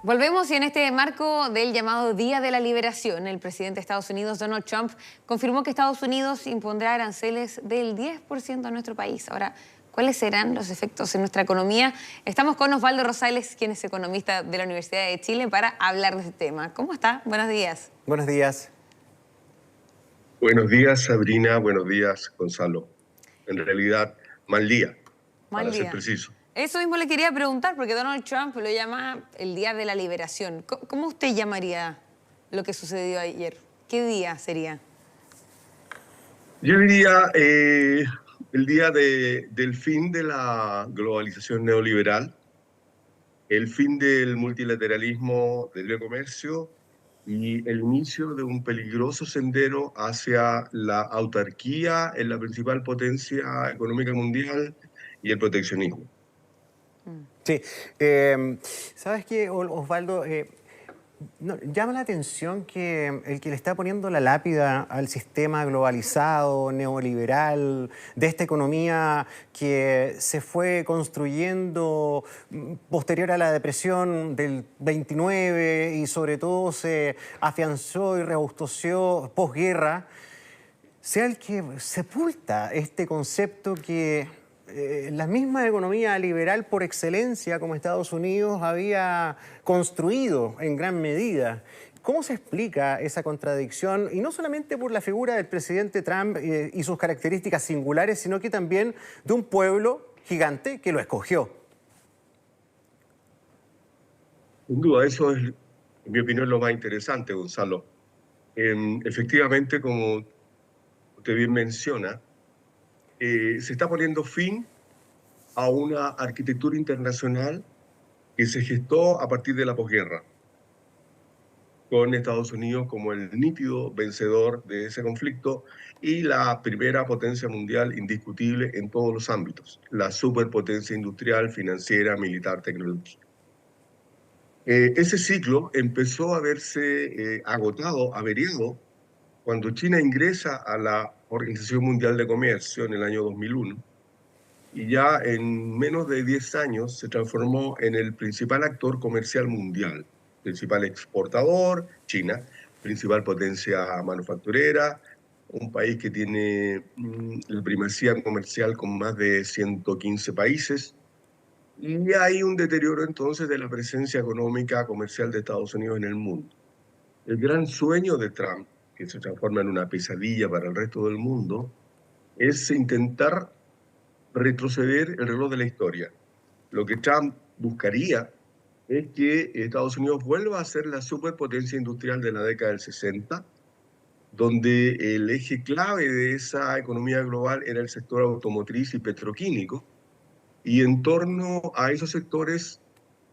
Volvemos y en este marco del llamado Día de la Liberación, el presidente de Estados Unidos, Donald Trump, confirmó que Estados Unidos impondrá aranceles del 10% a nuestro país. Ahora, ¿cuáles serán los efectos en nuestra economía? Estamos con Osvaldo Rosales, quien es economista de la Universidad de Chile, para hablar de este tema. ¿Cómo está? Buenos días. Buenos días. Buenos días, Sabrina. Buenos días, Gonzalo. En realidad, mal día, Mal para ser día. preciso. Eso mismo le quería preguntar, porque Donald Trump lo llama el Día de la Liberación. ¿Cómo usted llamaría lo que sucedió ayer? ¿Qué día sería? Yo diría el día del fin de la globalización neoliberal, el fin del multilateralismo del libre comercio y el inicio de un peligroso sendero hacia la autarquía en la principal potencia económica mundial y el proteccionismo. Sí, ¿sabes qué, Osvaldo? Llama la atención que el que le está poniendo la lápida al sistema globalizado, neoliberal, de esta economía que se fue construyendo posterior a la depresión del 29 y sobre todo se afianzó y robusteció posguerra, sea el que sepulta este concepto que la misma economía liberal por excelencia como Estados Unidos había construido en gran medida. ¿Cómo se explica esa contradicción? Y no solamente por la figura del presidente Trump y sus características singulares, sino que también de un pueblo gigante que lo escogió. Sin duda, eso es, en mi opinión, lo más interesante, Gonzalo. Efectivamente, como usted bien menciona, se está poniendo fin a una arquitectura internacional que se gestó a partir de la posguerra, con Estados Unidos como el nítido vencedor de ese conflicto y la primera potencia mundial indiscutible en todos los ámbitos, la superpotencia industrial, financiera, militar, tecnológica. Ese ciclo empezó a verse agotado, averiado, cuando China ingresa a la Organización Mundial de Comercio en el año 2001, y ya en menos de 10 años se transformó en el principal actor comercial mundial, principal exportador, China, principal potencia manufacturera, un país que tiene la primacía comercial con más de 115 países, y hay un deterioro entonces de la presencia económica comercial de Estados Unidos en el mundo. El gran sueño de Trump, que se transforma en una pesadilla para el resto del mundo, es intentar retroceder el reloj de la historia. Lo que Trump buscaría es que Estados Unidos vuelva a ser la superpotencia industrial de la década del 60, donde el eje clave de esa economía global era el sector automotriz y petroquímico, y en torno a esos sectores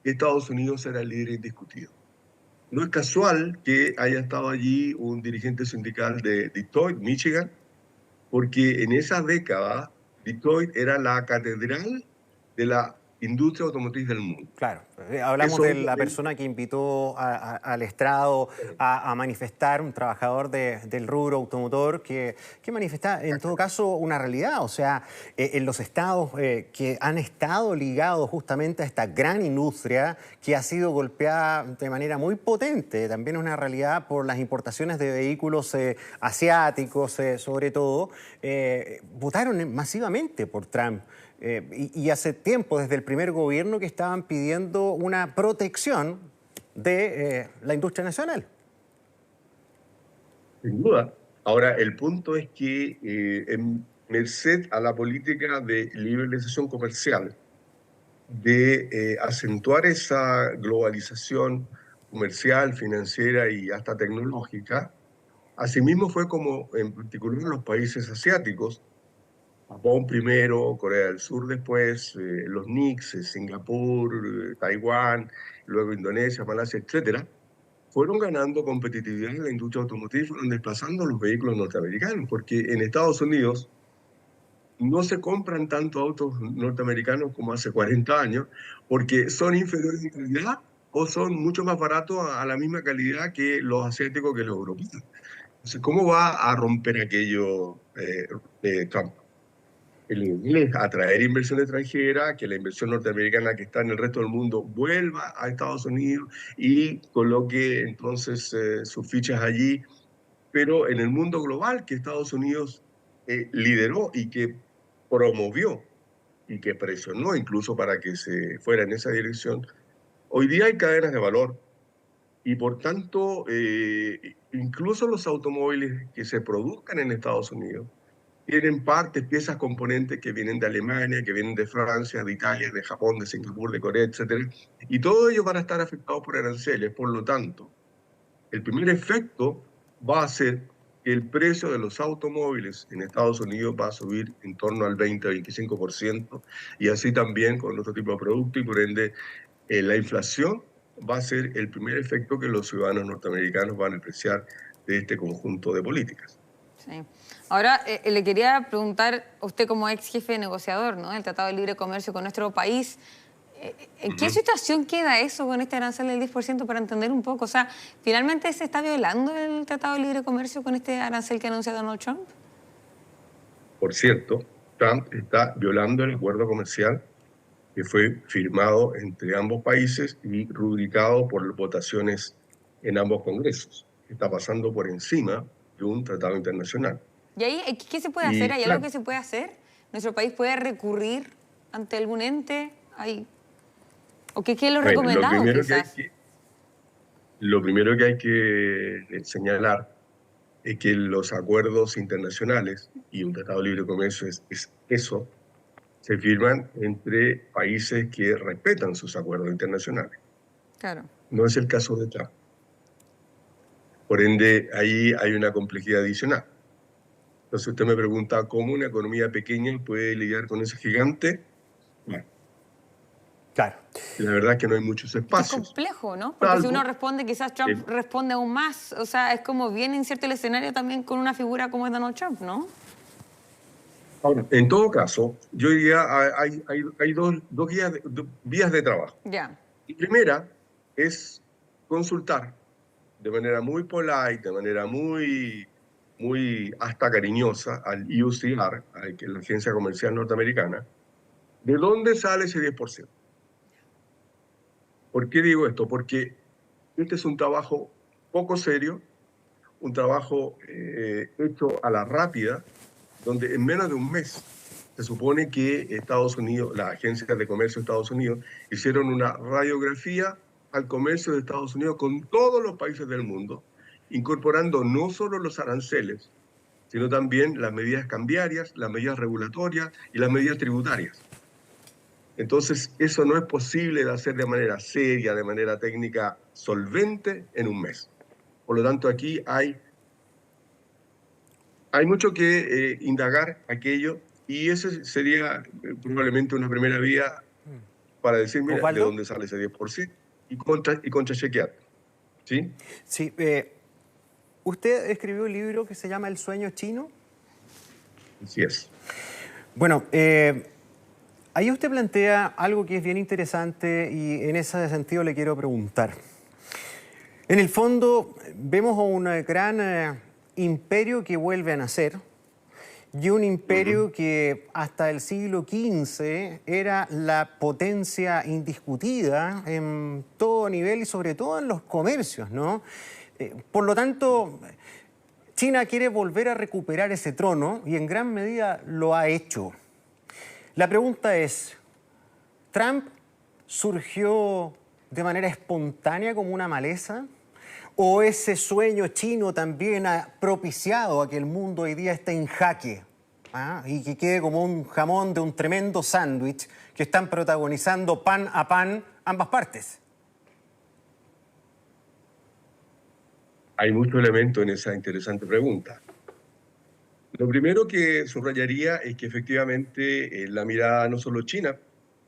Estados Unidos era el líder indiscutido. No es casual que haya estado allí un dirigente sindical de Detroit, Michigan, porque en esa década Detroit era la catedral de la industria automotriz del mundo. Claro, hablamos Eso de la obviamente, persona que invitó al estrado a manifestar, un trabajador del rubro automotor que manifiesta en todo caso una realidad. O sea, en los estados que han estado ligados justamente a esta gran industria que ha sido golpeada de manera muy potente, también es una realidad por las importaciones de vehículos asiáticos sobre todo, votaron masivamente por Trump. Y hace tiempo, desde el primer gobierno, que estaban pidiendo una protección de la industria nacional. sin duda. Ahora, el punto es que en merced a la política de liberalización comercial, de acentuar esa globalización comercial, financiera y hasta tecnológica, asimismo fue como en particular en los países asiáticos, Japón primero, Corea del Sur después, los NICs, Singapur, Taiwán, luego Indonesia, Malasia, etcétera, fueron ganando competitividad en la industria automotriz, fueron desplazando los vehículos norteamericanos, porque en Estados Unidos no se compran tanto autos norteamericanos como hace 40 años, porque son inferiores en calidad o son mucho más baratos a la misma calidad que los asiáticos que los europeos. Entonces, ¿cómo va a romper aquello Trump? el inglés, atraer inversión extranjera, que la inversión norteamericana que está en el resto del mundo vuelva a Estados Unidos y coloque entonces sus fichas allí, pero en el mundo global que Estados Unidos lideró y que promovió y que presionó incluso para que se fuera en esa dirección, hoy día hay cadenas de valor y por tanto, incluso los automóviles que se produzcan en Estados Unidos tienen partes, piezas, componentes que vienen de Alemania, que vienen de Francia, de Italia, de Japón, de Singapur, de Corea, etcétera. Y todos ellos van a estar afectados por aranceles. Por lo tanto, el primer efecto va a ser que el precio de los automóviles en Estados Unidos va a subir en torno al 20-25%, y así también con otro tipo de productos, y por ende la inflación va a ser el primer efecto que los ciudadanos norteamericanos van a apreciar de este conjunto de políticas. Sí. Ahora, le quería preguntar, usted como ex jefe de negociador, ¿no?, del Tratado de Libre Comercio con nuestro país, ¿en qué situación queda eso con este arancel del 10% para entender un poco? O sea, ¿finalmente se está violando el Tratado de Libre Comercio con este arancel que anuncia Donald Trump? Por cierto, Trump está violando el acuerdo comercial que fue firmado entre ambos países y rubricado por votaciones en ambos congresos. Está pasando por encima de un tratado internacional. ¿Y ahí qué se puede hacer? ¿Hay claro, algo que se puede hacer? ¿Nuestro país puede recurrir ante algún ente? ¿O qué es lo recomendado, quizás? Lo primero que hay que señalar es que los acuerdos internacionales y un tratado de libre comercio es eso, se firman entre países que respetan sus acuerdos internacionales. Claro. No es el caso de Trump. Por ende, ahí hay una complejidad adicional. Entonces usted me pregunta cómo una economía pequeña puede lidiar con ese gigante. Bueno, Claro. la verdad es que no hay muchos espacios. Es complejo, ¿no? Porque si uno responde, quizás Trump responde aún más. O sea, es como bien incierto el escenario también con una figura como es Donald Trump, ¿no? Ahora, en todo caso, yo diría hay dos vías de trabajo. Ya. La primera es consultar de manera muy polite, de manera muy hasta cariñosa al USTR, que es la Agencia Comercial Norteamericana, ¿de dónde sale ese 10%? ¿Por qué digo esto? Porque este es un trabajo poco serio, un trabajo hecho a la rápida, donde en menos de un mes se supone que Estados Unidos, las agencias de comercio de Estados Unidos, hicieron una radiografía al comercio de Estados Unidos con todos los países del mundo, incorporando no solo los aranceles, sino también las medidas cambiarias, las medidas regulatorias y las medidas tributarias. Entonces, eso no es posible de hacer de manera seria, de manera técnica solvente en un mes. Por lo tanto, aquí hay mucho que indagar aquello, y esa sería probablemente una primera vía para decir, mira, Osvaldo, de dónde sale ese 10% y contrachequear. ¿Sí? Sí, usted escribió un libro que se llama El sueño chino. Así es. Bueno, ahí usted plantea algo que es bien interesante y en ese sentido le quiero preguntar. En el fondo vemos un gran imperio que vuelve a nacer y un imperio que hasta el siglo XV era la potencia indiscutida en todo nivel y sobre todo en los comercios, ¿no? Por lo tanto, China quiere volver a recuperar ese trono y en gran medida lo ha hecho. La pregunta es, ¿Trump surgió de manera espontánea como una maleza? ¿O ese sueño chino también ha propiciado a que el mundo hoy día esté en jaque? Y que quede como un jamón de un tremendo sándwich que están protagonizando pan a pan ambas partes. Hay muchos elementos en esa interesante pregunta. Lo primero que subrayaría es que efectivamente la mirada no solo china,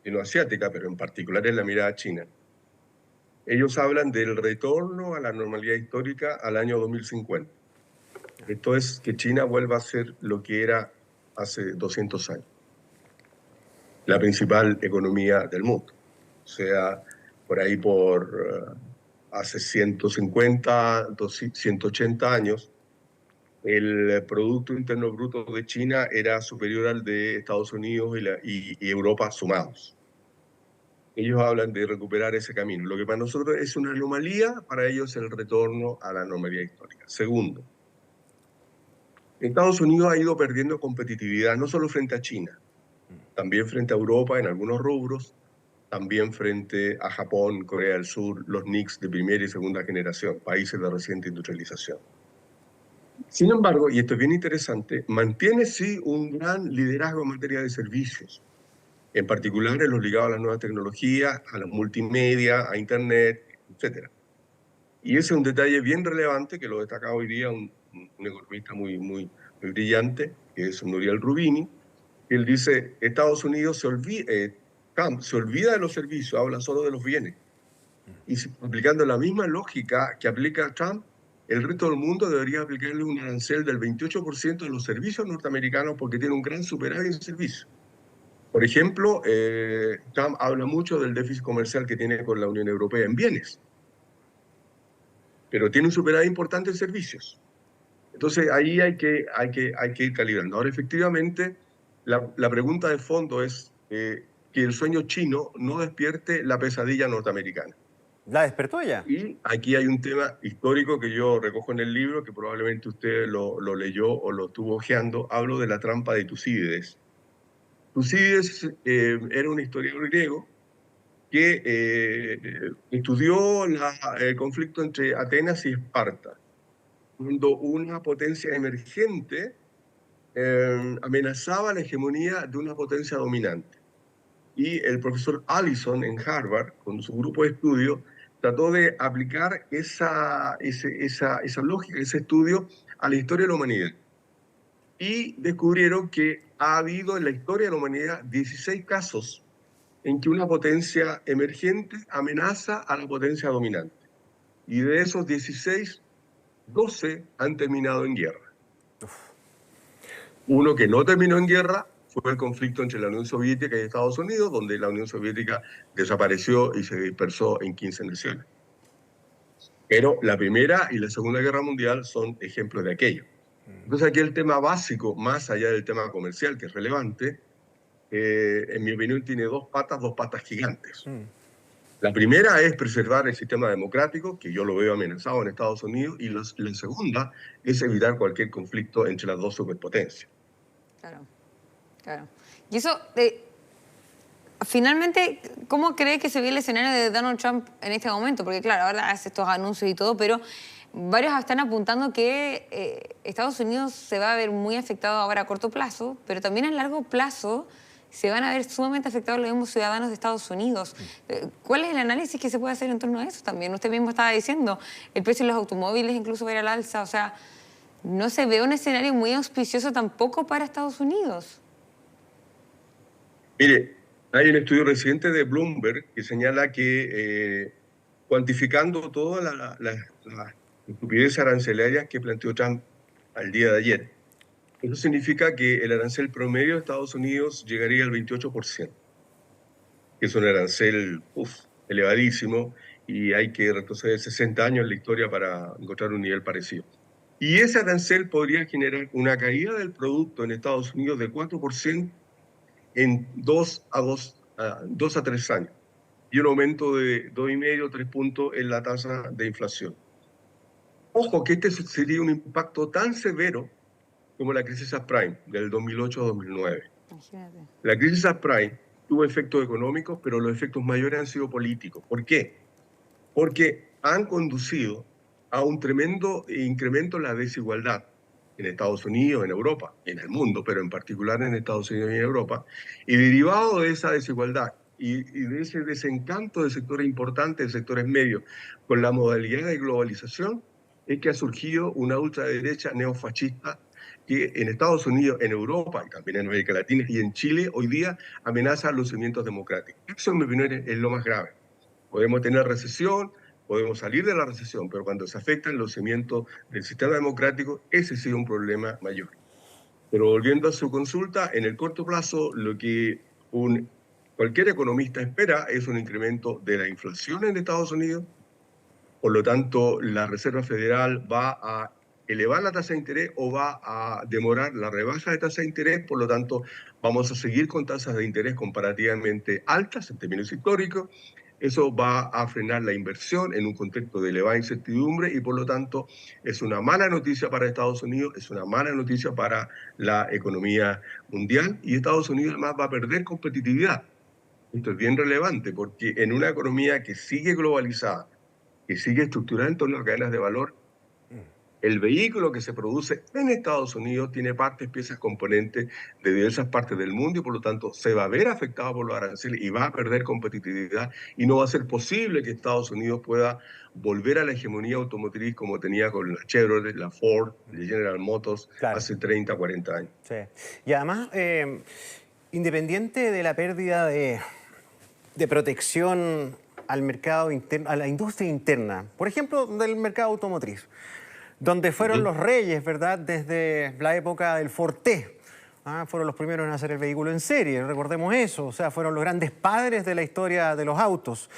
sino asiática, pero en particular es la mirada china. Ellos hablan del retorno a la normalidad histórica al año 2050. Esto es que China vuelva a ser lo que era hace 200 años, la principal economía del mundo. O sea, por ahí hace 150, 180 años, el Producto Interno Bruto de China era superior al de Estados Unidos y Europa sumados. Ellos hablan de recuperar ese camino. Lo que para nosotros es una anomalía, para ellos el retorno a la normalidad histórica. Segundo, Estados Unidos ha ido perdiendo competitividad, no solo frente a China, también frente a Europa en algunos rubros, también frente a Japón, Corea del Sur, los NICs de primera y segunda generación, países de reciente industrialización. Sin embargo, y esto es bien interesante, mantiene sí un gran liderazgo en materia de servicios, en particular en los ligados a las nuevas tecnologías, a la multimedia, a Internet, etc. Y ese es un detalle bien relevante que lo destaca hoy día un economista muy brillante, que es Nouriel Roubini. Él dice, Estados Unidos Trump se olvida de los servicios, habla solo de los bienes. Y aplicando la misma lógica que aplica Trump, el resto del mundo debería aplicarle un arancel del 28% de los servicios norteamericanos porque tiene un gran superávit en servicios. Por ejemplo, Trump habla mucho del déficit comercial que tiene con la Unión Europea en bienes, pero tiene un superávit importante en servicios. Entonces ahí hay que ir calibrando. Ahora, efectivamente, la pregunta de fondo es que el sueño chino no despierte la pesadilla norteamericana. ¿La despertó ya? Y aquí hay un tema histórico que yo recojo en el libro, que probablemente usted lo leyó o lo estuvo hojeando. Hablo de la trampa de Tucídides. Tucídides era un historiador griego que estudió el conflicto entre Atenas y Esparta, cuando una potencia emergente amenazaba la hegemonía de una potencia dominante. Y el profesor Allison en Harvard, con su grupo de estudio, trató de aplicar esa lógica, ese estudio a la historia de la humanidad. Y descubrieron que ha habido en la historia de la humanidad 16 casos en que una potencia emergente amenaza a la potencia dominante. Y de esos 16, 12 han terminado en guerra. Uno que no terminó en guerra fue el conflicto entre la Unión Soviética y Estados Unidos, donde la Unión Soviética desapareció y se dispersó en 15 naciones. Pero la Primera y la Segunda Guerra Mundial son ejemplos de aquello. Entonces aquí el tema básico, más allá del tema comercial, que es relevante, en mi opinión tiene dos patas gigantes. La primera es preservar el sistema democrático, que yo lo veo amenazado en Estados Unidos, y la segunda es evitar cualquier conflicto entre las dos superpotencias. Claro, claro. Y eso, finalmente, ¿cómo cree que se ve el escenario de Donald Trump en este momento? Porque claro, ahora hace estos anuncios y todo, pero varios están apuntando que Estados Unidos se va a ver muy afectado ahora a corto plazo, pero también a largo plazo se van a ver sumamente afectados los mismos ciudadanos de Estados Unidos. ¿Cuál es el análisis que se puede hacer en torno a eso también? Usted mismo estaba diciendo, el precio de los automóviles incluso va a ir al alza, o sea, no se ve un escenario muy auspicioso tampoco para Estados Unidos. Mire, hay un estudio reciente de Bloomberg que señala que cuantificando todas las estupideces arancelarias que planteó Trump al día de ayer, eso significa que el arancel promedio de Estados Unidos llegaría al 28%, que es un arancel elevadísimo y hay que retroceder 60 años en la historia para encontrar un nivel parecido. Y ese arancel podría generar una caída del producto en Estados Unidos de 4% en 2 a 3 años y un aumento de 2,5 3 puntos en la tasa de inflación. Ojo que este sería un impacto tan severo como la crisis subprime del 2008-2009. Imagínate. La crisis subprime tuvo efectos económicos, pero los efectos mayores han sido políticos. ¿Por qué? Porque han conducido a un tremendo incremento en la desigualdad en Estados Unidos, en Europa, en el mundo, pero en particular en Estados Unidos y en Europa. Y derivado de esa desigualdad y de ese desencanto de sectores importantes, de sectores medios, con la modalidad de globalización, es que ha surgido una ultraderecha neofascista que en Estados Unidos, en Europa y también en América Latina y en Chile hoy día amenaza los cimientos democráticos. Eso, en mi opinión, es lo más grave. Podemos tener recesión, podemos salir de la recesión, pero cuando se afectan los cimientos del sistema democrático, ese sí es un problema mayor. Pero volviendo a su consulta, en el corto plazo, lo que cualquier economista espera es un incremento de la inflación en Estados Unidos. Por lo tanto, la Reserva Federal va a elevar la tasa de interés o va a demorar la rebaja de tasa de interés. Por lo tanto, vamos a seguir con tasas de interés comparativamente altas en términos históricos. Eso va a frenar la inversión en un contexto de elevada incertidumbre y por lo tanto es una mala noticia para Estados Unidos, es una mala noticia para la economía mundial y Estados Unidos además va a perder competitividad. Esto es bien relevante porque en una economía que sigue globalizada, que sigue estructurada en torno a cadenas de valor, el vehículo que se produce en Estados Unidos tiene partes, piezas, componentes de diversas partes del mundo y por lo tanto se va a ver afectado por los aranceles y va a perder competitividad y no va a ser posible que Estados Unidos pueda volver a la hegemonía automotriz como tenía con la Chevrolet, la Ford, la General Motors hace 30, 40 años. Sí. Y además, independiente de la pérdida de protección al mercado interno, a la industria interna, por ejemplo, del mercado automotriz, donde fueron los reyes, ¿verdad?, desde la época del Forte. Fueron los primeros en hacer el vehículo en serie, recordemos eso. O sea, fueron los grandes padres de la historia de los autos.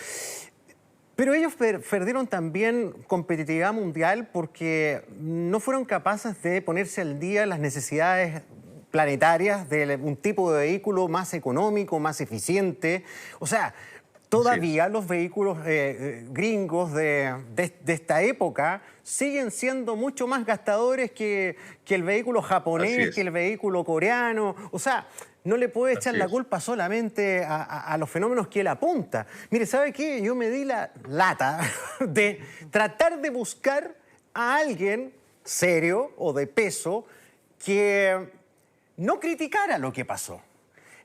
Pero ellos perdieron también competitividad mundial porque no fueron capaces de ponerse al día las necesidades planetarias de un tipo de vehículo más económico, más eficiente. O sea, todavía los vehículos gringos de esta época siguen siendo mucho más gastadores que el vehículo japonés, que el vehículo coreano. O sea, no le puede echar la culpa solamente a los fenómenos que él apunta. Mire, ¿sabe qué? Yo me di la lata de tratar de buscar a alguien serio o de peso que no criticara lo que pasó.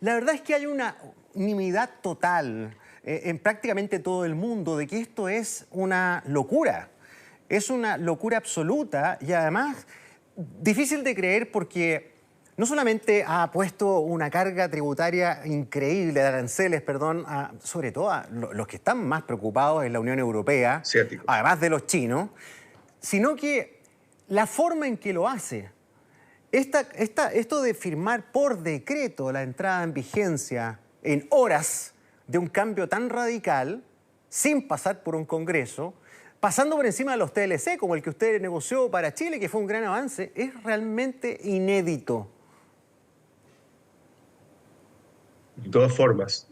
La verdad es que hay una unanimidad total en prácticamente todo el mundo de que esto es una locura. Es una locura absoluta y además difícil de creer porque no solamente ha puesto una carga tributaria increíble de aranceles, sobre todo a los que están más preocupados en la Unión Europea, además de los chinos, sino que la forma en que lo hace, esto de firmar por decreto la entrada en vigencia en horas de un cambio tan radical, sin pasar por un Congreso, pasando por encima de los TLC, como el que usted negoció para Chile, que fue un gran avance, es realmente inédito. De todas formas,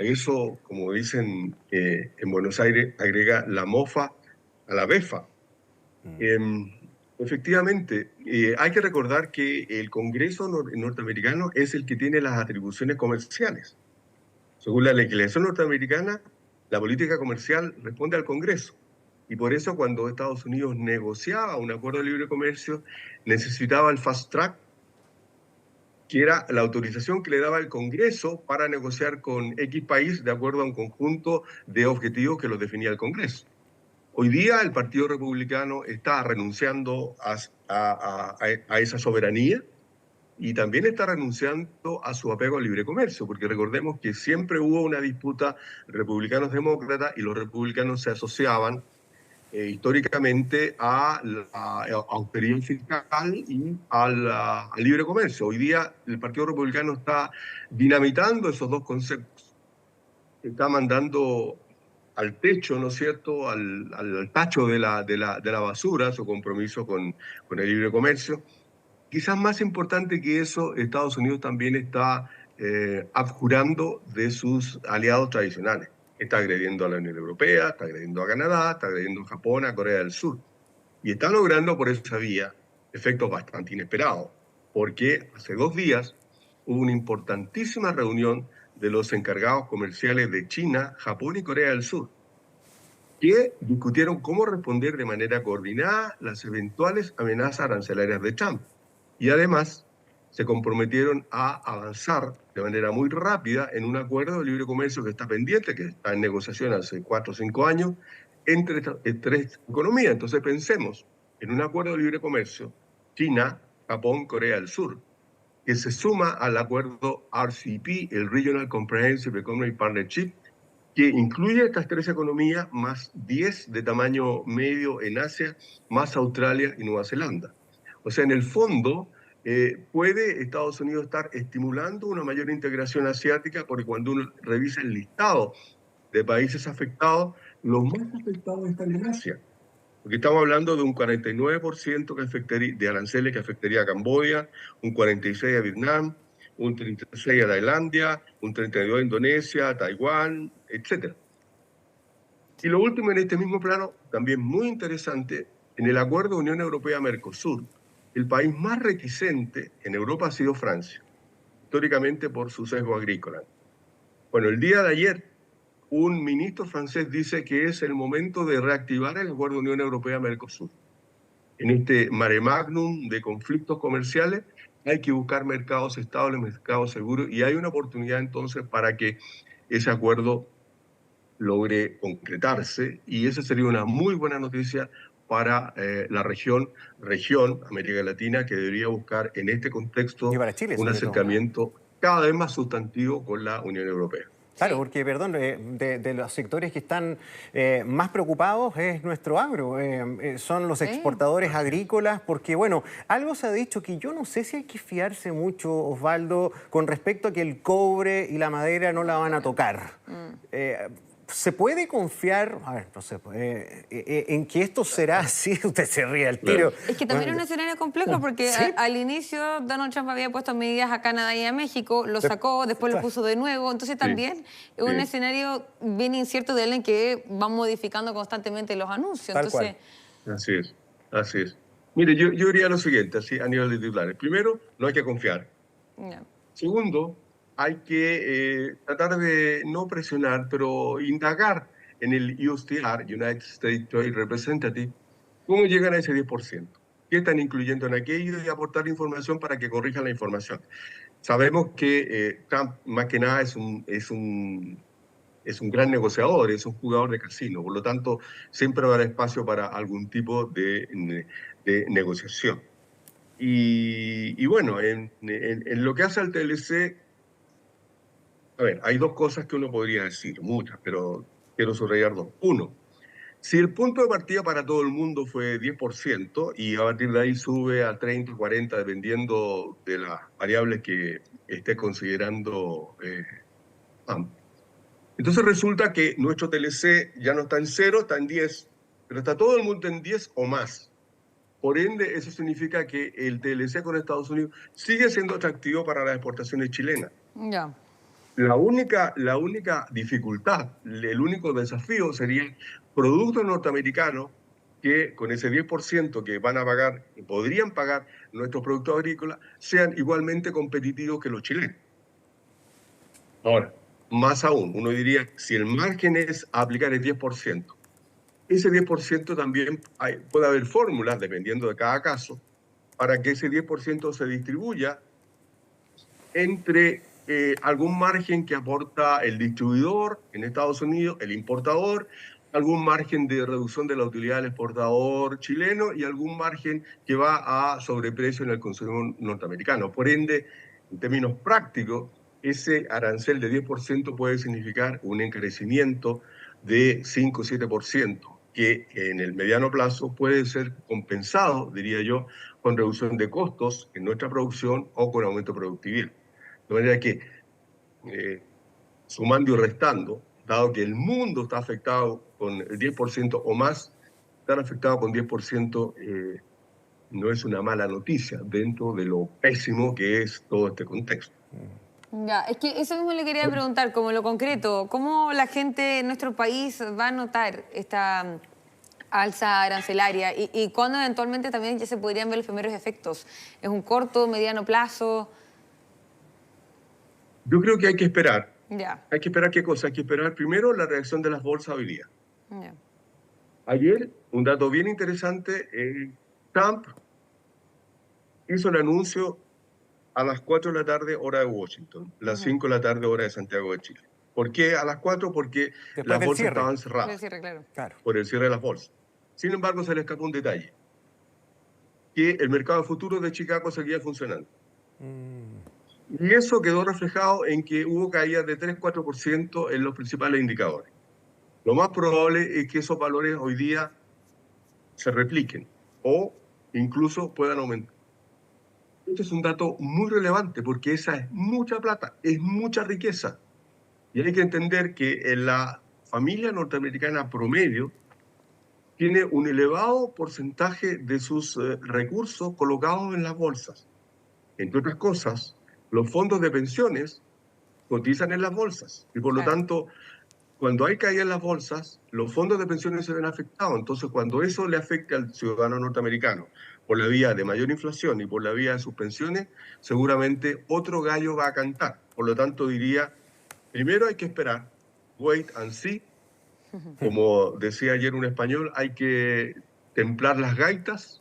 eso, como dicen en Buenos Aires, agrega la mofa a la befa. Efectivamente, hay que recordar que el Congreso norteamericano es el que tiene las atribuciones comerciales. Según la legislación norteamericana, la política comercial responde al Congreso. Y por eso cuando Estados Unidos negociaba un acuerdo de libre comercio, necesitaba el fast track, que era la autorización que le daba el Congreso para negociar con X país de acuerdo a un conjunto de objetivos que los definía el Congreso. Hoy día el Partido Republicano está renunciando a esa soberanía y también está renunciando a su apego al libre comercio, porque recordemos que siempre hubo una disputa republicanos-demócratas y los republicanos se asociaban históricamente a la austeridad fiscal y al libre comercio. Hoy día el Partido Republicano está dinamitando esos dos conceptos. Está mandando al techo, ¿no es cierto?, al tacho de la basura su compromiso con el libre comercio. Quizás más importante que eso, Estados Unidos también está abjurando de sus aliados tradicionales. Está agrediendo a la Unión Europea, está agrediendo a Canadá, está agrediendo a Japón, a Corea del Sur. Y está logrando por esa vía efectos bastante inesperados, porque hace 2 días hubo una importantísima reunión de los encargados comerciales de China, Japón y Corea del Sur, que discutieron cómo responder de manera coordinada las eventuales amenazas arancelarias de Trump. Y además se comprometieron a avanzar de manera muy rápida en un acuerdo de libre comercio que está pendiente, que está en negociación hace 4 o 5 años, entre tres economías. Entonces pensemos en un acuerdo de libre comercio, China, Japón, Corea del Sur, que se suma al acuerdo RCEP, el Regional Comprehensive Economic Partnership, que incluye estas 3 economías, más 10 de tamaño medio en Asia, más Australia y Nueva Zelanda. O sea, en el fondo, puede Estados Unidos estar estimulando una mayor integración asiática, porque cuando uno revisa el listado de países afectados, los más afectados están en Asia. Porque estamos hablando de un 49% de aranceles que afectaría a Camboya, un 46% a Vietnam, un 36% a Tailandia, un 32% a Indonesia, a Taiwán, etc. Y lo último en este mismo plano, también muy interesante, en el acuerdo Unión Europea-Mercosur, el país más reticente en Europa ha sido Francia, históricamente por su sesgo agrícola. Bueno, el día de ayer, un ministro francés dice que es el momento de reactivar el acuerdo Unión Europea-Mercosur. En este mare magnum de conflictos comerciales hay que buscar mercados estables, mercados seguros, y hay una oportunidad entonces para que ese acuerdo logre concretarse, y esa sería una muy buena noticia para la región América Latina, que debería buscar en este contexto Y para Chile, un sobre todo. acercamiento cada vez más sustantivo con la Unión Europea. Claro, Sí. porque, perdón, de los sectores que están más preocupados es nuestro agro, son los Sí. exportadores agrícolas, porque, bueno, algo se ha dicho que yo no sé si hay que fiarse mucho, Osvaldo, con respecto a que el cobre y la madera no la van a tocar. ¿Se puede confiar, a ver, no sé, en que esto será así? Usted se ríe al tiro. Es que también es un escenario complejo porque ¿Sí? al inicio Donald Trump había puesto medidas a Canadá y a México, lo sacó, después lo puso de nuevo, entonces también es un escenario bien incierto de él en que van modificando constantemente los anuncios. Tal Entonces, Así es, así es. Mire, yo diría lo siguiente, así a nivel de titulares. Primero, no hay que confiar. ya. Segundo, hay que tratar de no presionar, pero indagar en el USTR, United States Trade Representative, cómo llegan a ese 10%. ¿Qué están incluyendo en aquello? Y aportar información para que corrijan la información. Sabemos que Trump, más que nada, es un gran negociador, es un jugador de casino, por lo tanto, siempre habrá espacio para algún tipo de negociación. Y bueno, en lo que hace al TLC, a ver, hay dos cosas que uno podría decir, muchas, pero quiero subrayar dos. Uno, si el punto de partida para todo el mundo fue 10% y a partir de ahí sube a 30, 40, dependiendo de las variables que esté considerando Trump. Entonces resulta que nuestro TLC ya no está en 0, está en 10, pero está todo el mundo en 10 o más. Por ende, eso significa que el TLC con Estados Unidos sigue siendo atractivo para las exportaciones chilenas. Ya. La única dificultad, el único desafío sería productos norteamericanos que con ese 10% que van a pagar, que podrían pagar nuestros productos agrícolas, sean igualmente competitivos que los chilenos. Ahora, más aún, uno diría, si el margen es aplicar el 10%, ese 10% también puede haber fórmulas, dependiendo de cada caso, para que ese 10% se distribuya entre algún margen que aporta el distribuidor en Estados Unidos, el importador, algún margen de reducción de la utilidad del exportador chileno y algún margen que va a sobreprecio en el consumidor norteamericano. Por ende, en términos prácticos, ese arancel de 10% puede significar un encarecimiento de 5 o 7%, que en el mediano plazo puede ser compensado, diría yo, con reducción de costos en nuestra producción o con aumento de productividad. De manera que, sumando y restando, dado que el mundo está afectado con el 10% o más, estar afectado con 10% no es una mala noticia dentro de lo pésimo que es todo este contexto. Ya, es que eso mismo le quería preguntar, como lo concreto, ¿cómo la gente en nuestro país va a notar esta alza arancelaria y cuándo eventualmente también ya se podrían ver los primeros efectos? ¿Es un corto, mediano plazo? Yo creo que hay que esperar. Ya, Hay que esperar qué cosa. Hay que esperar primero la reacción de las bolsas hoy día. ya. Ayer, un dato bien interesante, Trump hizo el anuncio a las 4 de la tarde, hora de Washington, las 5 de la tarde, hora de Santiago de Chile. ¿Por qué a las 4? Porque Después las del bolsas cierre. estaban Quiero cerradas decir, claro. Claro. por el cierre de las bolsas. Sin embargo, se le escapó un detalle, que el mercado de futuros de Chicago seguía funcionando. Y eso quedó reflejado en que hubo caídas de 3-4% en los principales indicadores. Lo más probable es que esos valores hoy día se repliquen o incluso puedan aumentar. Este es un dato muy relevante porque esa es mucha plata, es mucha riqueza. Y hay que entender que en la familia norteamericana promedio, tiene un elevado porcentaje de sus recursos colocados en las bolsas. Entre otras cosas, los fondos de pensiones cotizan en las bolsas y por lo tanto, cuando hay caída en las bolsas, los fondos de pensiones se ven afectados. Entonces, cuando eso le afecta al ciudadano norteamericano por la vía de mayor inflación y por la vía de sus pensiones, seguramente otro gallo va a cantar. Por lo tanto, diría, primero hay que esperar, wait and see. Como decía ayer un español, hay que templar las gaitas,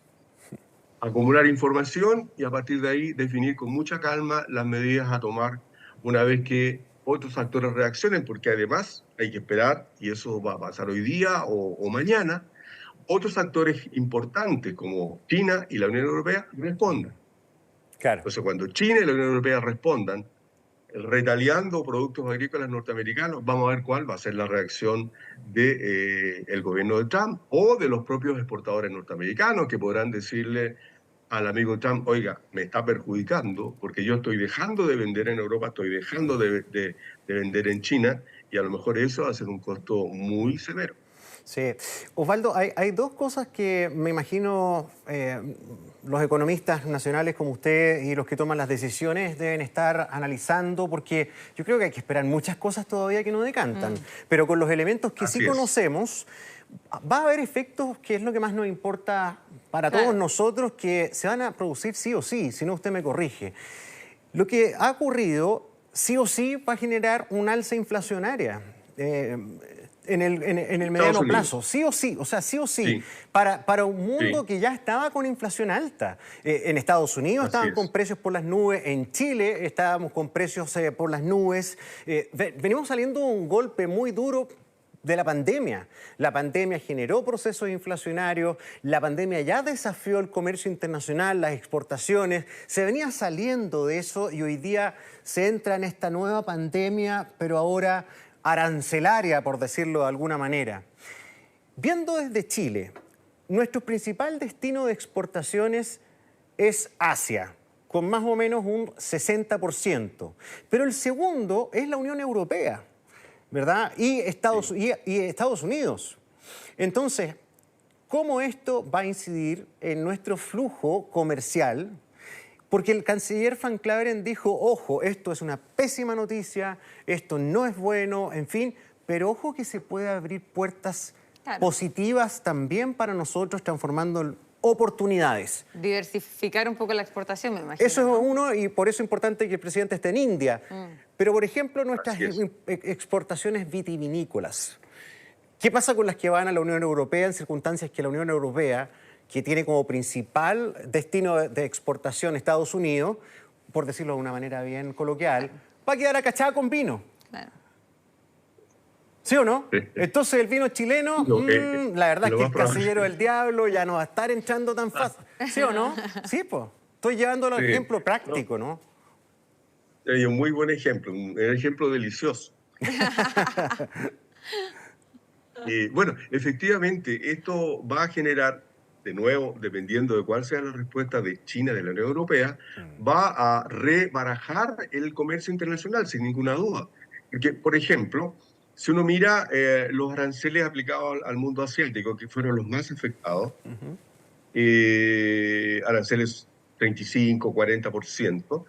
acumular información y a partir de ahí definir con mucha calma las medidas a tomar una vez que otros actores reaccionen, porque además hay que esperar, y eso va a pasar hoy día o mañana, otros actores importantes como China y la Unión Europea respondan. Claro. Entonces, cuando China y la Unión Europea respondan, retaliando productos agrícolas norteamericanos, vamos a ver cuál va a ser la reacción del gobierno de Trump o de los propios exportadores norteamericanos, que podrán decirle al amigo Trump, oiga, me está perjudicando porque yo estoy dejando de vender en Europa, estoy dejando de vender en China, y a lo mejor eso va a ser un costo muy severo. Sí. Osvaldo, hay dos cosas que me imagino los economistas nacionales como usted y los que toman las decisiones deben estar analizando, porque yo creo que hay que esperar muchas cosas todavía que no decantan, pero con los elementos que sí conocemos, va a haber efectos que es lo que más nos importa para todos nosotros, que se van a producir sí o sí, si no usted me corrige. Lo que ha ocurrido sí o sí va a generar un alza inflacionaria. En el mediano plazo, sí o sí, o sea, sí o sí, para un mundo que ya estaba con inflación alta. En Estados Unidos estaban con precios por las nubes, en Chile estábamos con precios por las nubes. Venimos saliendo de un golpe muy duro de la pandemia. La pandemia generó procesos inflacionarios, la pandemia ya desafió el comercio internacional, las exportaciones, se venía saliendo de eso y hoy día se entra en esta nueva pandemia, pero ahora arancelaria, por decirlo de alguna manera. Viendo desde Chile, nuestro principal destino de exportaciones es Asia, con más o menos un 60%. Pero el segundo es la Unión Europea, ¿verdad? Y Estados Unidos. Entonces, ¿cómo esto va a incidir en nuestro flujo comercial? Porque el canciller Van Claveren dijo, ojo, esto es una pésima noticia, esto no es bueno, en fin, pero ojo que se puede abrir puertas positivas también para nosotros, transformando oportunidades. Diversificar un poco la exportación, me imagino. Eso es uno, y por eso es importante que el presidente esté en India. Pero, por ejemplo, nuestras exportaciones vitivinícolas. ¿Qué pasa con las que van a la Unión Europea en circunstancias que la Unión Europea, que tiene como principal destino de exportación Estados Unidos, por decirlo de una manera bien coloquial, va a quedar acachada con vino? Claro. ¿Sí o no? Entonces el vino chileno, la verdad es que el casillero del diablo ya no va a estar entrando tan fácil. ¿Sí o no? Sí, pues. Estoy llevándolo al ejemplo práctico, ¿no? Hay un muy buen ejemplo, un ejemplo delicioso. Bueno, efectivamente, esto va a generar, de nuevo, dependiendo de cuál sea la respuesta de China, de la Unión Europea, va a rebarajar el comercio internacional, sin ninguna duda. Porque, por ejemplo, si uno mira los aranceles aplicados al mundo asiático, que fueron los más afectados, aranceles 35, 40%,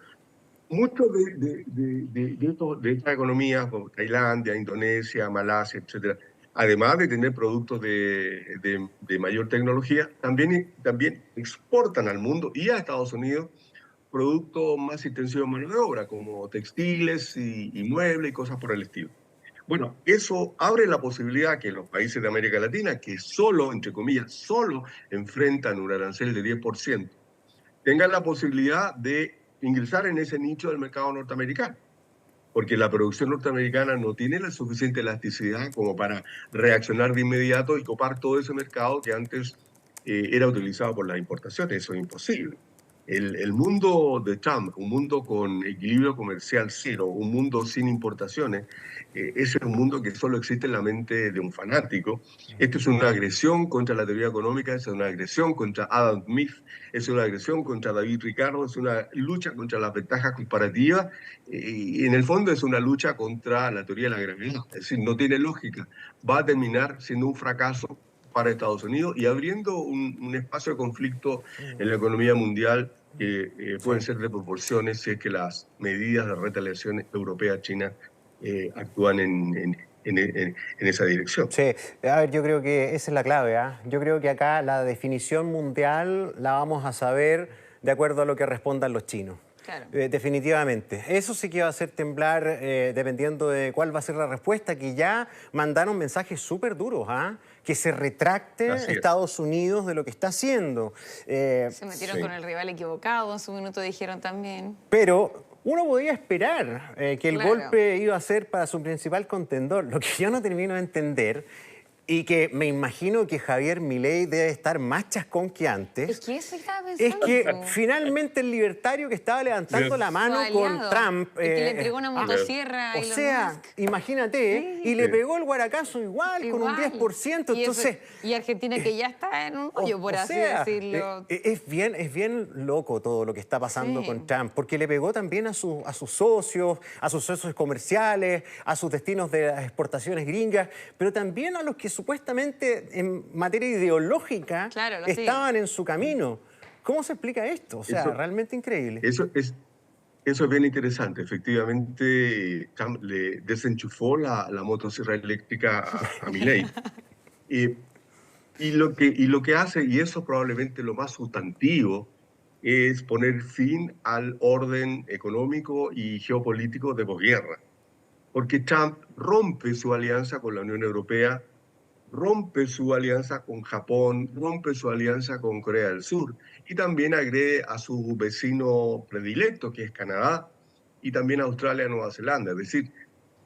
muchos de estas economías, como Tailandia, Indonesia, Malasia, etcétera, además de tener productos de mayor tecnología, también exportan al mundo y a Estados Unidos productos más intensivos en mano de obra, como textiles y muebles y cosas por el estilo. Bueno, eso abre la posibilidad que los países de América Latina, que solo, entre comillas, solo enfrentan un arancel de 10%, tengan la posibilidad de ingresar en ese nicho del mercado norteamericano, porque la producción norteamericana no tiene la suficiente elasticidad como para reaccionar de inmediato y copar todo ese mercado que antes era utilizado por las importaciones. Eso es imposible. El mundo de Trump, un mundo con equilibrio comercial cero, un mundo sin importaciones, ese es un mundo que solo existe en la mente de un fanático. Esto es una agresión contra la teoría económica, es una agresión contra Adam Smith, es una agresión contra David Ricardo, es una lucha contra las ventajas comparativas y en el fondo es una lucha contra la teoría de la gravedad. Es decir, no tiene lógica. Va a terminar siendo un fracaso para Estados Unidos y abriendo un espacio de conflicto en la economía mundial que pueden ser de proporciones si es que las medidas de retaliación europea-China actúan en esa dirección. Sí, a ver, yo creo que esa es la clave, ¿ah? Yo creo que acá la definición mundial la vamos a saber de acuerdo a lo que respondan los chinos. Claro. Definitivamente. Eso sí que va a hacer temblar dependiendo de cuál va a ser la respuesta, que ya mandaron mensajes súper duros, ¿ah? Que se retracte Estados Unidos de lo que está haciendo. Se metieron con el rival equivocado, en su minuto dijeron también. Pero uno podía esperar que el golpe iba a ser para su principal contendor. Lo que yo no termino de entender, y que me imagino que Javier Milei debe estar más chascón que antes, es que eso estaba pensando. Es que finalmente el libertario que estaba levantando la mano con Trump... y que le entregó una motosierra a Elon Musk. Imagínate, y le pegó el guaracazo igual, con un 10%, entonces... Y Argentina que ya está en un hoyo, por así decirlo. Es bien loco todo lo que está pasando con Trump, porque le pegó también a sus socios comerciales, a sus destinos de las exportaciones gringas, pero también a los que supuestamente en materia ideológica estaban en su camino. ¿Cómo se explica esto? O sea, realmente increíble. Eso es bien interesante. Efectivamente, Trump le desenchufó la motosierra eléctrica a Milei. Y lo que hace, y eso es probablemente lo más sustantivo, es poner fin al orden económico y geopolítico de posguerra. Porque Trump rompe su alianza con la Unión Europea, rompe su alianza con Japón, rompe su alianza con Corea del Sur y también agrede a su vecino predilecto, que es Canadá, y también Australia y Nueva Zelanda. Es decir,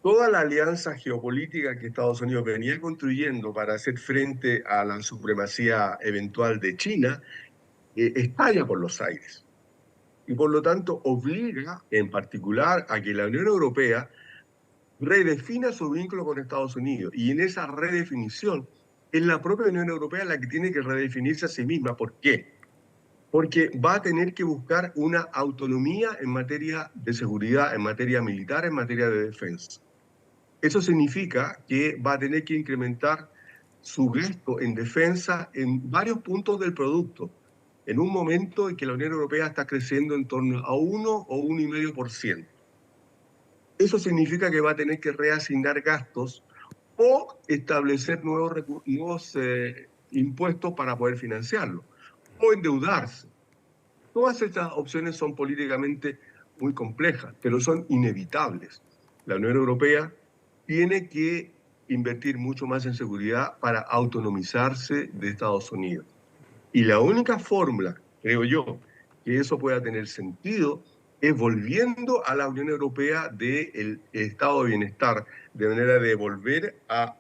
toda la alianza geopolítica que Estados Unidos venía construyendo para hacer frente a la supremacía eventual de China estalla por los aires. Y por lo tanto obliga en particular a que la Unión Europea redefina su vínculo con Estados Unidos. Y en esa redefinición es la propia Unión Europea la que tiene que redefinirse a sí misma. ¿Por qué? Porque va a tener que buscar una autonomía en materia de seguridad, en materia militar, en materia de defensa. Eso significa que va a tener que incrementar su gasto en defensa en varios puntos del producto, en un momento en que la Unión Europea está creciendo en torno a 1 o 1,5%. Eso significa que va a tener que reasignar gastos o establecer nuevos impuestos para poder financiarlo, o endeudarse. Todas estas opciones son políticamente muy complejas, pero son inevitables. La Unión Europea tiene que invertir mucho más en seguridad para autonomizarse de Estados Unidos. Y la única fórmula, creo yo, que eso pueda tener sentido es volviendo a la Unión Europea del estado de bienestar, de manera de volver a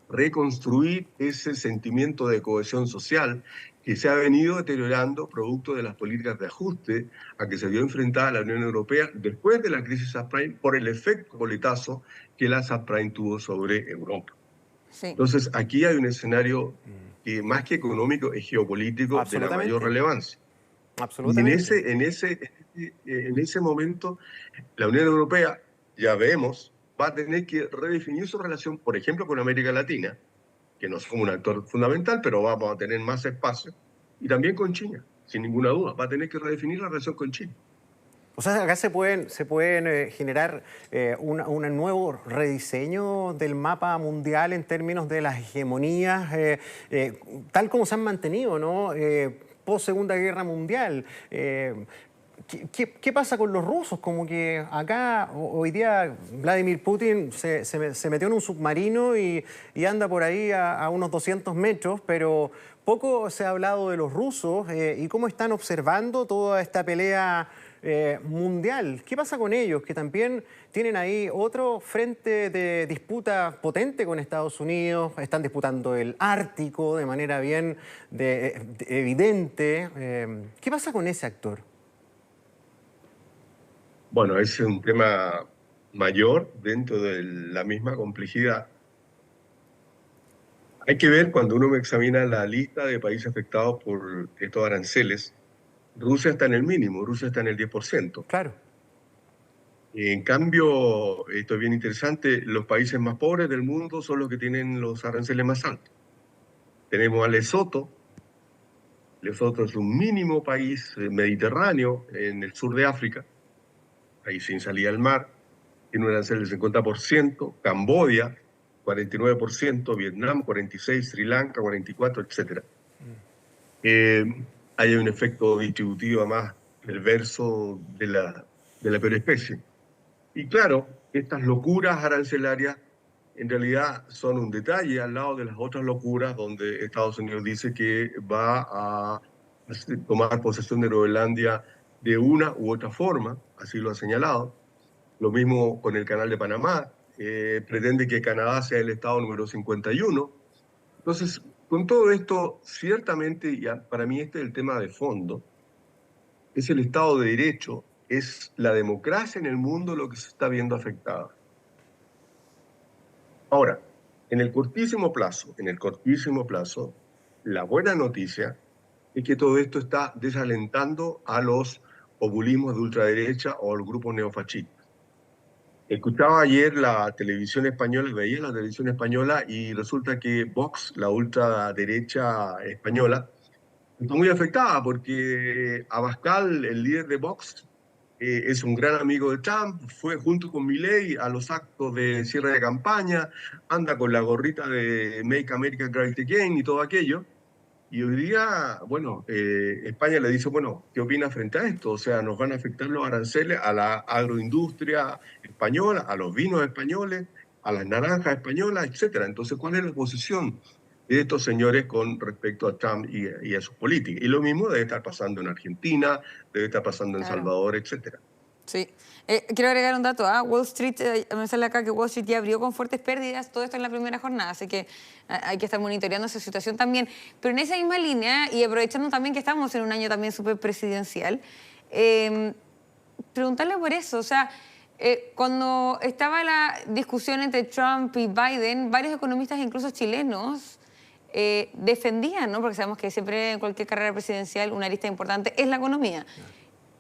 reconstruir ese sentimiento de cohesión social que se ha venido deteriorando producto de las políticas de ajuste a que se vio enfrentada la Unión Europea después de la crisis subprime por el efecto boletazo que la subprime tuvo sobre Europa. Sí. Entonces, aquí hay un escenario que más que económico es geopolítico de la mayor relevancia. Absolutamente. Y en ese momento, la Unión Europea, ya vemos, va a tener que redefinir su relación, por ejemplo, con América Latina, que no es como un actor fundamental, pero vamos a tener más espacio, y también con China, sin ninguna duda. Va a tener que redefinir la relación con China. O sea, acá se pueden generar un nuevo rediseño del mapa mundial en términos de las hegemonías, tal como se han mantenido, ¿no? Post-Segunda Guerra Mundial. ¿Qué pasa con los rusos? Como que acá hoy día Vladimir Putin se metió en un submarino y anda por ahí a unos 200 metros, pero poco se ha hablado de los rusos y cómo están observando toda esta pelea mundial. ¿Qué pasa con ellos? Que también tienen ahí otro frente de disputa potente con Estados Unidos, están disputando el Ártico de manera bien evidente. ¿Qué pasa con ese actor? Bueno, ese es un tema mayor dentro de la misma complejidad. Hay que ver, cuando uno examina la lista de países afectados por estos aranceles, Rusia está en el mínimo, Rusia está en el 10%. Claro. En cambio, esto es bien interesante, los países más pobres del mundo son los que tienen los aranceles más altos. Tenemos a Lesoto. Lesoto es un mínimo país mediterráneo en el sur de África, ahí sin salida al mar, tiene un arancel del 50%, Camboya 49%, Vietnam 46%, Sri Lanka 44%, etc. Hay un efecto distributivo más perverso de la peor especie. Y claro, estas locuras arancelarias en realidad son un detalle al lado de las otras locuras donde Estados Unidos dice que va a tomar posesión de Groenlandia de una u otra forma, así lo ha señalado. Lo mismo con el Canal de Panamá, pretende que Canadá sea el estado número 51. Entonces, con todo esto, ciertamente, y para mí este es el tema de fondo, es el Estado de Derecho, es la democracia en el mundo lo que se está viendo afectada. Ahora, en el cortísimo plazo, la buena noticia es que todo esto está desalentando a los populismos de ultraderecha o a los grupos neofascistas. Escuchaba ayer la televisión española, veía la televisión española y resulta que Vox, la ultraderecha española, está muy afectada porque Abascal, el líder de Vox, es un gran amigo de Trump, fue junto con Milei a los actos de cierre de campaña, anda con la gorrita de Make America Great Again y todo aquello. Y hoy día, bueno, España le dice, bueno, ¿qué opina frente a esto? O sea, nos van a afectar los aranceles a la agroindustria española, a los vinos españoles, a las naranjas españolas, etcétera. Entonces, ¿cuál es la posición de estos señores con respecto a Trump y a sus políticas? Y lo mismo debe estar pasando en Argentina, debe estar pasando en Salvador, etcétera. Sí. Quiero agregar un dato. Wall Street, me sale acá que Wall Street ya abrió con fuertes pérdidas, todo esto en la primera jornada, así que hay que estar monitoreando esa situación también. Pero en esa misma línea, y aprovechando también que estamos en un año también súper presidencial, preguntarle por eso, o sea, cuando estaba la discusión entre Trump y Biden, varios economistas, incluso chilenos, defendían, ¿no? Porque sabemos que siempre en cualquier carrera presidencial una arista importante es la economía.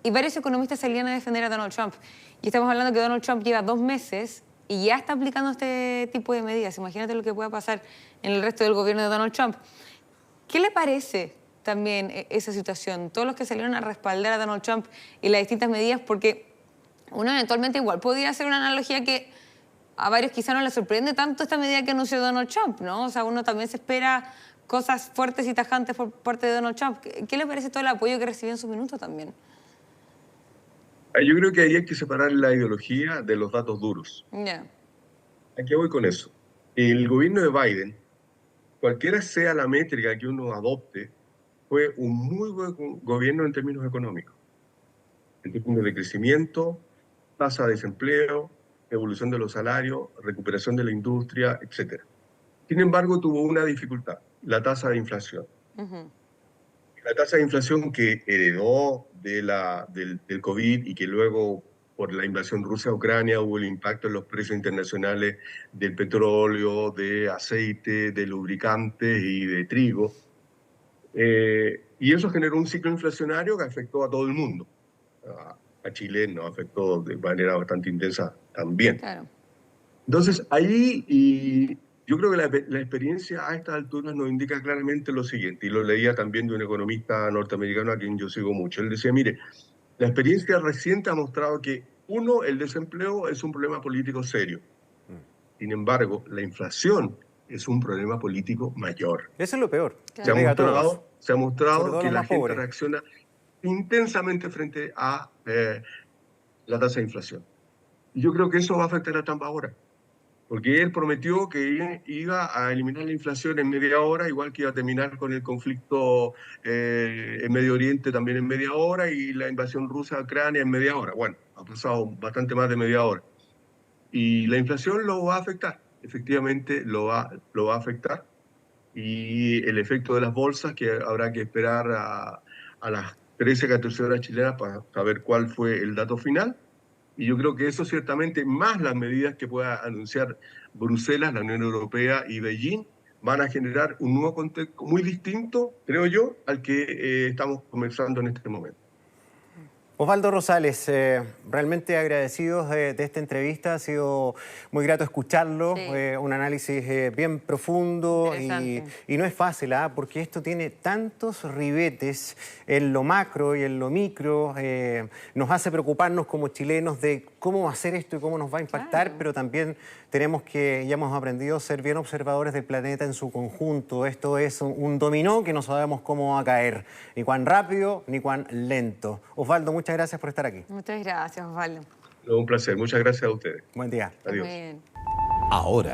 Y varios economistas salían a defender a Donald Trump. Y estamos hablando que Donald Trump lleva 2 meses y ya está aplicando este tipo de medidas. Imagínate lo que pueda pasar en el resto del gobierno de Donald Trump. ¿Qué le parece también esa situación? Todos los que salieron a respaldar a Donald Trump y las distintas medidas, porque uno eventualmente igual podría hacer una analogía que a varios quizá no les sorprende tanto esta medida que anunció Donald Trump, ¿no? O sea, uno también se espera cosas fuertes y tajantes por parte de Donald Trump. ¿Qué le parece todo el apoyo que recibió en su minuto también? Yo creo que ahí hay que separar la ideología de los datos duros. Yeah. ¿A qué voy con eso? El gobierno de Biden, cualquiera sea la métrica que uno adopte, fue un muy buen gobierno en términos económicos, en términos de crecimiento, tasa de desempleo, evolución de los salarios, recuperación de la industria, etc. Sin embargo, tuvo una dificultad, la tasa de inflación. La tasa de inflación que heredó del COVID y que luego por la invasión rusa a Ucrania hubo el impacto en los precios internacionales del petróleo, de aceite, de lubricantes y de trigo. Y eso generó un ciclo inflacionario que afectó a todo el mundo. A Chile nos afectó de manera bastante intensa también. Claro. Entonces, ahí yo creo que la experiencia a estas alturas nos indica claramente lo siguiente, y lo leía también de un economista norteamericano a quien yo sigo mucho. Él decía, mire, la experiencia reciente ha mostrado que, uno, el desempleo es un problema político serio. Sin embargo, la inflación es un problema político mayor. Eso es lo peor. Claro. Se ha mostrado que la gente pobres reacciona intensamente frente a la tasa de inflación. Y yo creo que eso va a afectar a Trump ahora. Porque él prometió que iba a eliminar la inflación en media hora, igual que iba a terminar con el conflicto en Medio Oriente también en media hora y la invasión rusa a Ucrania en media hora. Bueno, ha pasado bastante más de media hora. Y la inflación lo va a afectar, efectivamente lo va a afectar. Y el efecto de las bolsas, que habrá que esperar a las 13, 14 horas chilenas para saber cuál fue el dato final. Y yo creo que eso ciertamente, más las medidas que pueda anunciar Bruselas, la Unión Europea y Beijing, van a generar un nuevo contexto muy distinto, creo yo, al que estamos comenzando en este momento. Osvaldo Rosales, realmente agradecidos de esta entrevista, ha sido muy grato escucharlo, Sí. Un análisis bien profundo y no es fácil, porque esto tiene tantos ribetes en lo macro y en lo micro, nos hace preocuparnos como chilenos de cómo va a ser esto y cómo nos va a impactar, pero también tenemos que, ya hemos aprendido a ser bien observadores del planeta en su conjunto. Esto es un dominó que no sabemos cómo va a caer, ni cuán rápido ni cuán lento. Osvaldo, muchas gracias por estar aquí. Muchas gracias, Osvaldo. Un placer. Muchas gracias a ustedes. Buen día. Adiós. Muy bien. Ahora,